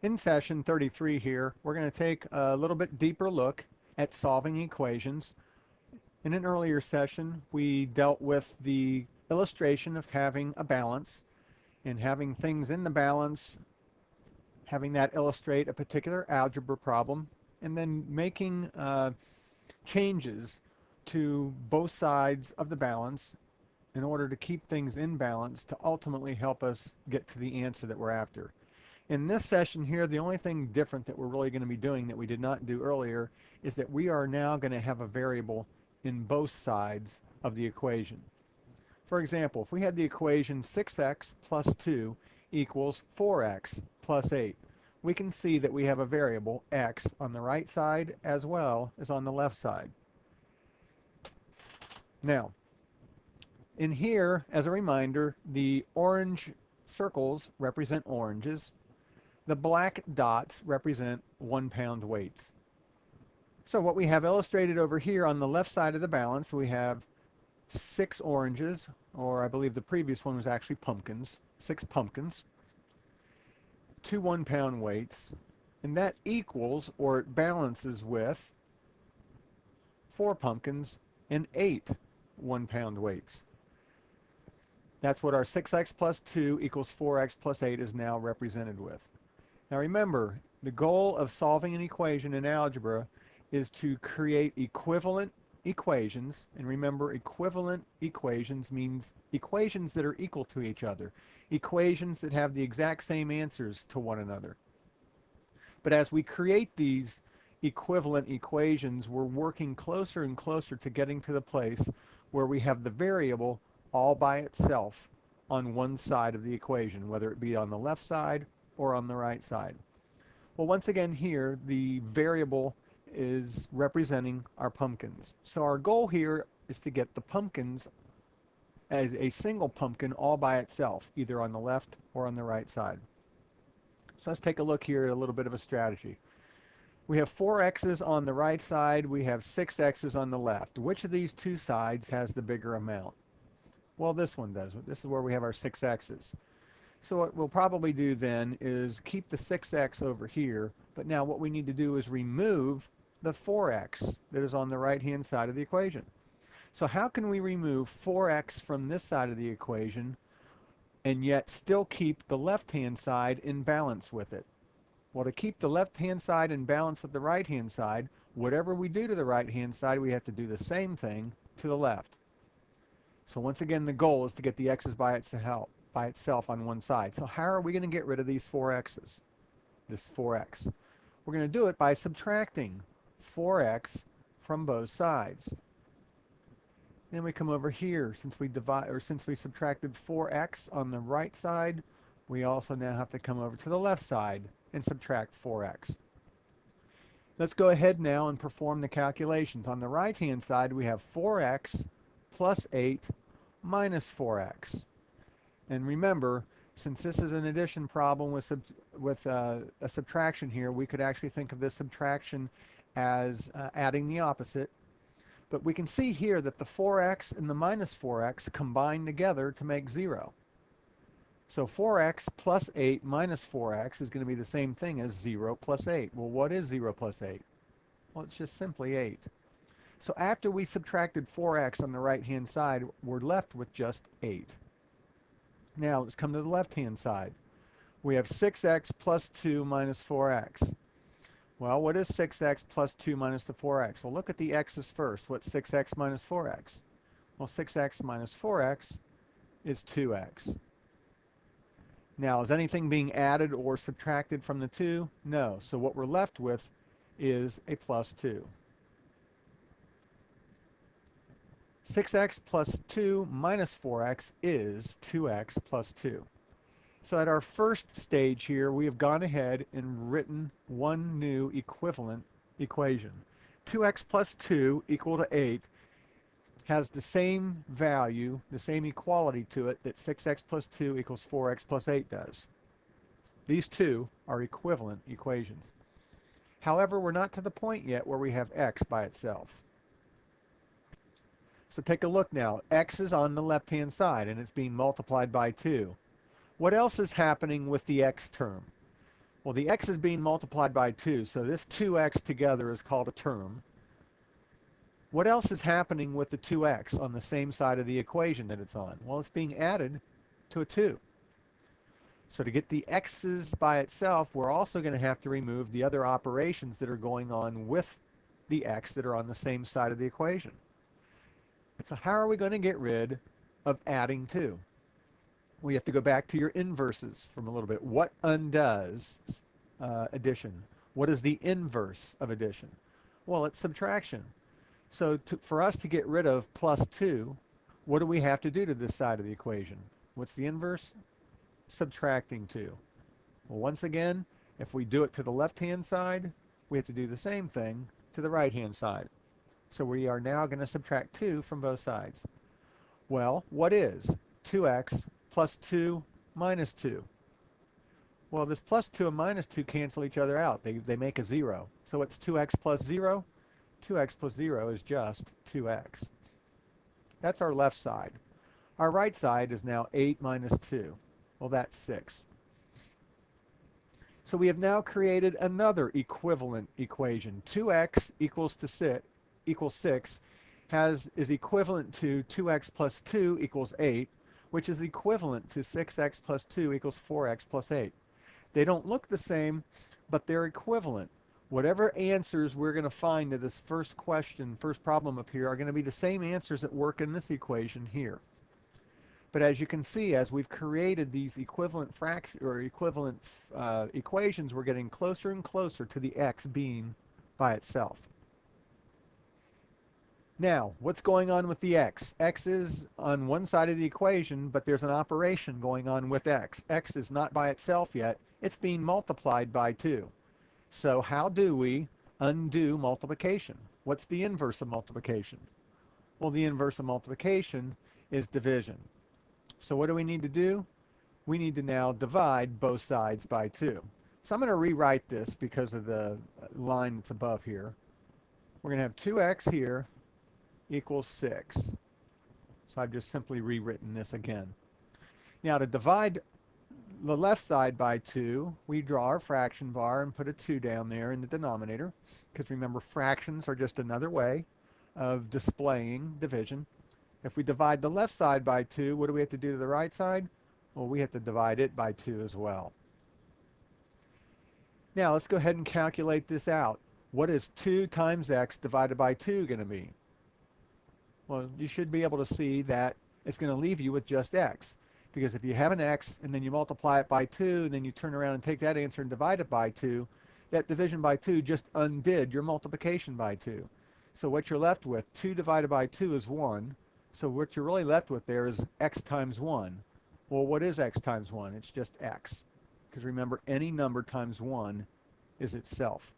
In session 33 here, we're going to take a little bit deeper look at solving equations. In an earlier session, we dealt with the illustration of having a balance and having things in the balance, having that illustrate a particular algebra problem, and then making changes to both sides of the balance in order to keep things in balance to ultimately help us get to the answer that we're after. In this session here, the only thing different that we're really going to be doing that we did not do earlier is that we are now going to have a variable in both sides of the equation. For example, if we had the equation 6x plus 2 equals 4x plus 8, we can see that we have a variable x on the right side as well as on the left side. Now, in here, as a reminder, the orange circles represent oranges. The black dots represent 1 pound weights. So what we have illustrated over here on the left side of the balance, we have 6 oranges, or I believe the previous one was actually pumpkins, 6 pumpkins, 2 1 pound weights, and that equals, or it balances with, 4 pumpkins and 8 1 pound weights. That's what our 6x plus 2 equals 4x plus 8 is now represented with. Now remember, the goal of solving an equation in algebra is to create equivalent equations. And remember, equivalent equations means equations that are equal to each other, equations that have the exact same answers to one another. But as we create these equivalent equations, we're working closer and closer to getting to the place where we have the variable all by itself on one side of the equation, whether it be on the left side or on the right side. Well, once again here, the variable is representing our pumpkins. So our goal here is to get the pumpkins as a single pumpkin all by itself, either on the left or on the right side. So let's take a look here at a little bit of a strategy. We have 4 x's on the right side, we have 6 x's on the left. Which of these two sides has the bigger amount? Well, this one does. This is where we have our 6 x's. So what we'll probably do then is keep the 6x over here, but now what we need to do is remove the 4x that is on the right-hand side of the equation. So how can we remove 4x from this side of the equation and yet still keep the left-hand side in balance with it? Well, to keep the left-hand side in balance with the right-hand side, whatever we do to the right-hand side, we have to do the same thing to the left. So once again, the goal is to get the x's by itself on one side. So how are we going to get rid of these 4x's? This 4x. We're going to do it by subtracting 4x from both sides. Then we come over here. Since we subtracted 4x on the right side, we also now have to come over to the left side and subtract 4x. Let's go ahead now and perform the calculations. On the right-hand side, we have 4x plus 8 minus 4x. And remember, since this is an addition problem with a subtraction here, we could actually think of this subtraction as adding the opposite. But we can see here that the 4x and the minus 4x combine together to make 0. So 4x plus 8 minus 4x is going to be the same thing as 0 plus 8. Well, what is 0 plus 8? Well, it's just simply 8. So after we subtracted 4x on the right-hand side, we're left with just 8. Now let's come to the left-hand side. We have 6x plus 2 minus 4x. Well, what is 6x plus 2 minus the 4x? Well, look at the x's first. What's 6x minus 4x? Well, 6x minus 4x is 2x. Now, is anything being added or subtracted from the 2? No. So what we're left with is a plus 2. 6x plus 2 minus 4x is 2x plus 2. So at our first stage here, we have gone ahead and written one new equivalent equation. 2x plus 2 equal to 8 has the same value, the same equality to it that 6x plus 2 equals 4x plus 8 does. These two are equivalent equations. However, we're not to the point yet where we have x by itself. So take a look now. X is on the left-hand side, and it's being multiplied by 2. What else is happening with the x term? Well, the x is being multiplied by 2, so this 2x together is called a term. What else is happening with the 2x on the same side of the equation that it's on? Well, it's being added to a 2. So to get the x's by itself, we're also going to have to remove the other operations that are going on with the x that are on the same side of the equation. So how are we going to get rid of adding 2? We have to go back to your inverses from a little bit. What undoes addition? What is the inverse of addition? Well, it's subtraction. So for us to get rid of plus 2, what do we have to do to this side of the equation? What's the inverse? Subtracting 2. Well, once again, if we do it to the left-hand side, we have to do the same thing to the right-hand side. So we are now going to subtract 2 from both sides. Well, what is 2x plus 2 minus 2? Well, this plus 2 and minus 2 cancel each other out. They make a 0. So what's 2x plus 0? 2x plus 0 is just 2x. That's our left side. Our right side is now 8 minus 2. Well, that's 6. So we have now created another equivalent equation. 2x equals 6 is equivalent to 2x plus 2 equals 8, which is equivalent to 6x plus 2 equals 4x plus 8. They don't look the same, but they're equivalent. Whatever answers we're going to find to this first problem up here are going to be the same answers that work in this equation here. But as you can see, as we've created these equivalent equations, we're getting closer and closer to the x being by itself. Now, what's going on with the x? X is on one side of the equation, but there's an operation going on with x. X is not by itself yet. It's being multiplied by 2. So how do we undo multiplication? What's the inverse of multiplication? Well, the inverse of multiplication is division. So what do we need to do? We need to now divide both sides by 2. So I'm going to rewrite this because of the line that's above here. We're going to have 2x here equals 6. So I've just simply rewritten this again. Now to divide the left side by 2, we draw our fraction bar and put a 2 down there in the denominator, because remember, fractions are just another way of displaying division. If we divide the left side by 2, what do we have to do to the right side? Well, we have to divide it by 2 as well. Now let's go ahead and calculate this out. What is 2 times x divided by 2 going to be? Well, you should be able to see that it's going to leave you with just x. Because if you have an x and then you multiply it by 2 and then you turn around and take that answer and divide it by 2, that division by 2 just undid your multiplication by 2. So what you're left with, 2 divided by 2 is 1. So what you're really left with there is x times 1. Well, what is x times 1? It's just x. Because remember, any number times 1 is itself.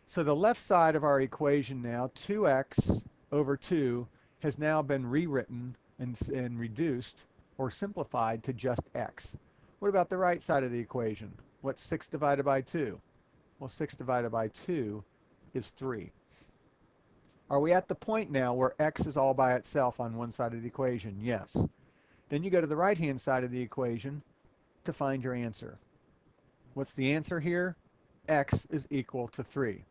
So the left side of our equation now, 2x over 2, has now been rewritten and reduced or simplified to just x. What about the right side of the equation? What's 6 divided by 2? Well, 6 divided by 2 is 3. Are we at the point now where x is all by itself on one side of the equation? Yes. Then you go to the right-hand side of the equation to find your answer. What's the answer here? X is equal to 3.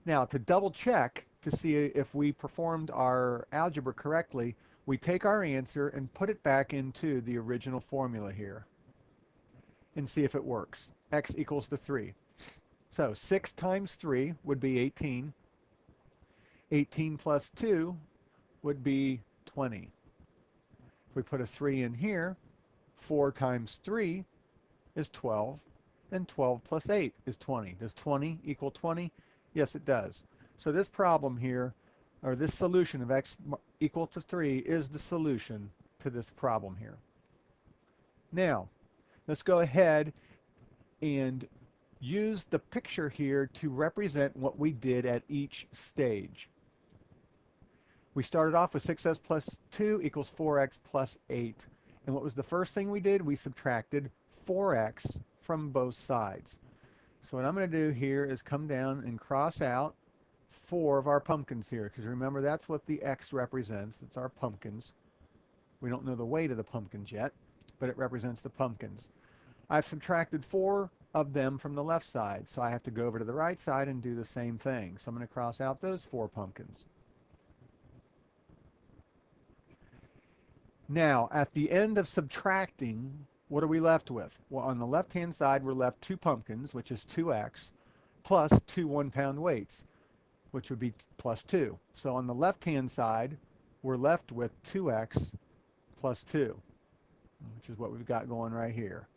Now, to double check to see if we performed our algebra correctly, we take our answer and put it back into the original formula here and see if it works. X equals to 3. So 6 times 3 would be 18. 18 plus 2 would be 20. If we put a 3 in here, 4 times 3 is 12, and 12 plus 8 is 20. Does 20 equal 20? Yes, it does. So this problem here, or this solution of x equal to 3, is the solution to this problem here. Now, let's go ahead and use the picture here to represent what we did at each stage. We started off with 6x plus 2 equals 4x plus 8. And what was the first thing we did? We subtracted 4x from both sides. So what I'm going to do here is come down and cross out 4 of our pumpkins here, because remember, that's what the x represents. It's our pumpkins. We don't know the weight of the pumpkins yet, but it represents the pumpkins. I've subtracted 4 of them from the left side, so I have to go over to the right side and do the same thing. So I'm going to cross out those 4 pumpkins. Now, at the end of subtracting, what are we left with? Well, on the left-hand side, we're left 2 pumpkins, which is 2x, plus 2 1-pound weights, which would be plus 2. So on the left-hand side, we're left with 2x plus 2, which is what we've got going right here.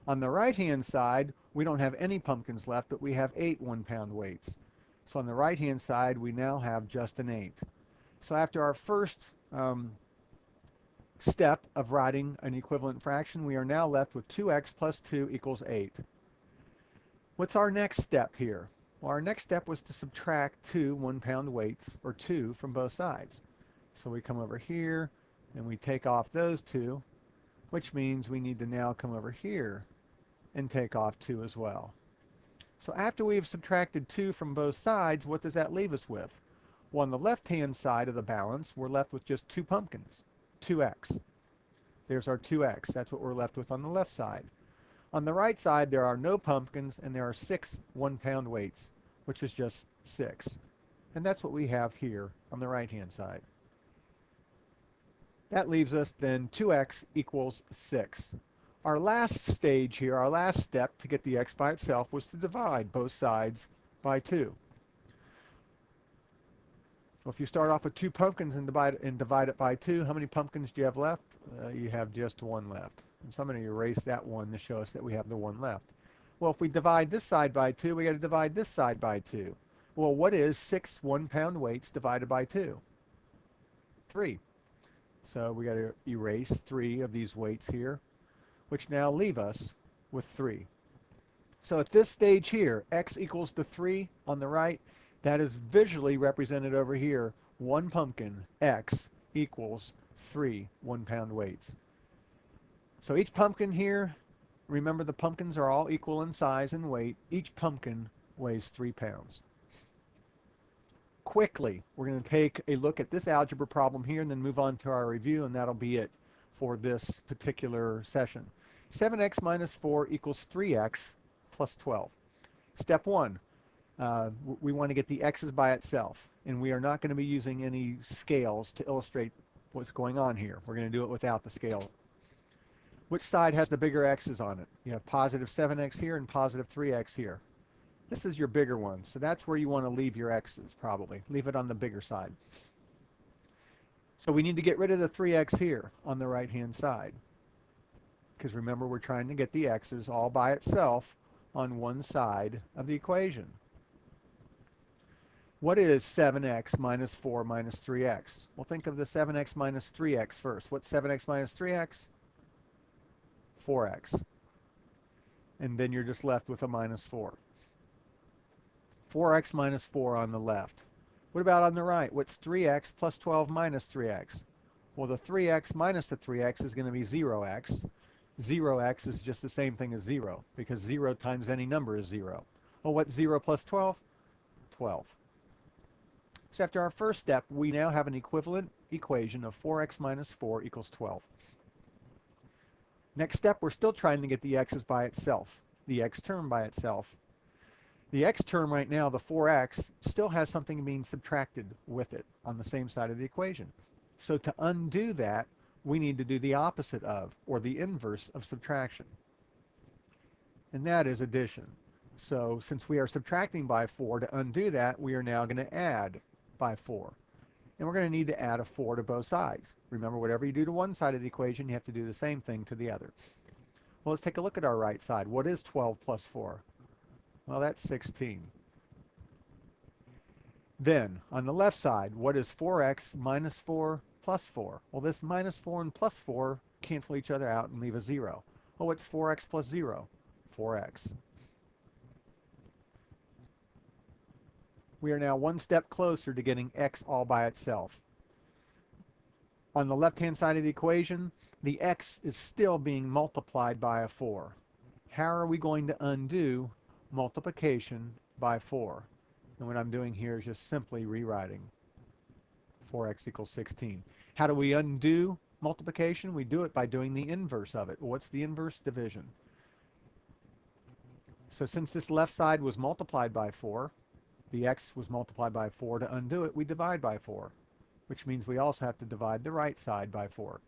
On the right-hand side, we don't have any pumpkins left, but we have 8 1-pound weights. So on the right-hand side, we now have just an 8. So after our first step of writing an equivalent fraction, we are now left with 2x plus 2 equals 8. What's our next step here? Well, our next step was to subtract 2 1-pound weights, or 2, from both sides. So we come over here, and we take off those 2, which means we need to now come over here and take off 2 as well. So after we have subtracted 2 from both sides, what does that leave us with? Well, on the left-hand side of the balance, we're left with just 2 pumpkins, 2x. There's our 2x. That's what we're left with on the left side. On the right side, there are no pumpkins, and there are 6 1-pound weights, which is just 6. And that's what we have here on the right-hand side. That leaves us then 2x equals 6. Our last stage here, our last step to get the x by itself, was to divide both sides by 2. Well, if you start off with 2 pumpkins and divide it by 2, how many pumpkins do you have left? You have just 1 left. And so I'm going to erase that 1 to show us that we have the 1 left. Well, if we divide this side by 2, we got to divide this side by 2. Well, what is 6 1-pound weights divided by 2? 3. So we got to erase 3 of these weights here, which now leave us with 3. So at this stage here, x equals to 3 on the right. That is visually represented over here. 1 pumpkin, x, equals 3 1-pound weights. So each pumpkin here, remember the pumpkins are all equal in size and weight. Each pumpkin weighs 3 pounds. Quickly, we're going to take a look at this algebra problem here and then move on to our review, and that'll be it for this particular session. 7x minus 4 equals 3x plus 12. Step 1. We want to get the x's by itself, and we are not going to be using any scales to illustrate what's going on here. We're going to do it without the scale. Which side has the bigger x's on it? You have positive 7x here and positive 3x here. This is your bigger one, so that's where you want to leave your x's, probably. Leave it on the bigger side. So we need to get rid of the 3x here on the right-hand side, because remember, we're trying to get the x's all by itself on one side of the equation. What is 7x minus 4 minus 3x? Well, think of the 7x minus 3x first. What's 7x minus 3x? 4x. And then you're just left with a minus 4. 4x minus 4 on the left. What about on the right? What's 3x plus 12 minus 3x? Well, the 3x minus the 3x is going to be 0x. 0x is just the same thing as 0, because 0 times any number is 0. Well, what's 0 plus 12? 12. So after our first step, we now have an equivalent equation of 4x minus 4 equals 12. Next step, we're still trying to get the x's by itself, the x term by itself. The x term right now, the 4x, still has something being subtracted with it on the same side of the equation. So to undo that, we need to do the opposite of, or the inverse of subtraction. And that is addition. So since we are subtracting by 4, to undo that, we are now going to add by 4. And we're going to need to add a 4 to both sides. Remember, whatever you do to one side of the equation, you have to do the same thing to the other. Well, let's take a look at our right side. What is 12 plus 4? Well, that's 16. Then, on the left side, what is 4x minus 4 plus 4? Well, this minus 4 and plus 4 cancel each other out and leave a 0. Well, what's 4x plus 0? 4x. We are now one step closer to getting x all by itself. On the left-hand side of the equation, the x is still being multiplied by a 4. How are we going to undo multiplication by 4? And what I'm doing here is just simply rewriting 4x equals 16. How do we undo multiplication? We do it by doing the inverse of it. What's the inverse? Division. So since this left side was multiplied by 4, the x was multiplied by 4. To undo it, we divide by 4, which means we also have to divide the right side by 4.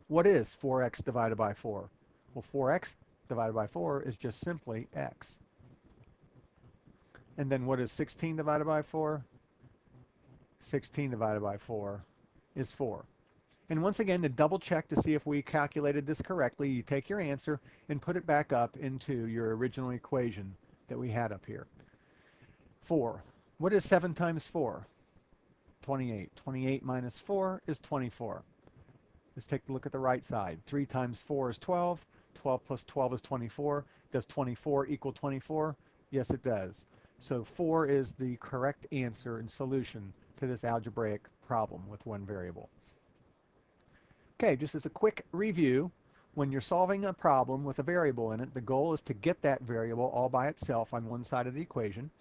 What is 4x divided by 4? Well, 4x divided by 4 is just simply x. And then what is 16 divided by 4? 16 divided by 4 is 4. And once again, to double check to see if we calculated this correctly, you take your answer and put it back up into your original equation that we had up here. 4. What is 7 times 4? 28. 28 minus 4 is 24. Let's take a look at the right side. 3 times 4 is 12. 12 plus 12 is 24. Does 24 equal 24? Yes, it does. So 4 is the correct answer and solution to this algebraic problem with one variable. Okay, just as a quick review, when you're solving a problem with a variable in it, the goal is to get that variable all by itself on one side of the equation.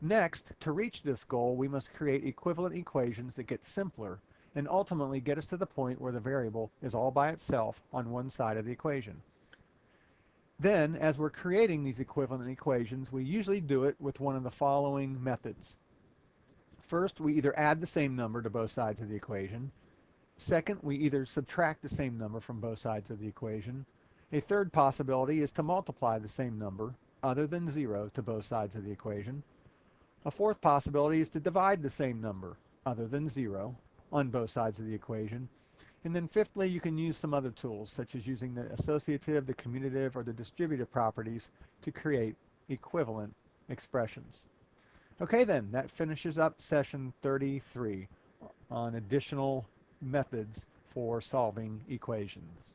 Next, to reach this goal, we must create equivalent equations that get simpler and ultimately get us to the point where the variable is all by itself on one side of the equation. Then, as we're creating these equivalent equations, we usually do it with one of the following methods. First, we either add the same number to both sides of the equation. Second, we either subtract the same number from both sides of the equation. A third possibility is to multiply the same number, other than 0, to both sides of the equation. A fourth possibility is to divide the same number, other than 0, on both sides of the equation. And then fifthly, you can use some other tools, such as using the associative, the commutative, or the distributive properties to create equivalent expressions. Okay then, that finishes up session 33 on additional methods for solving equations.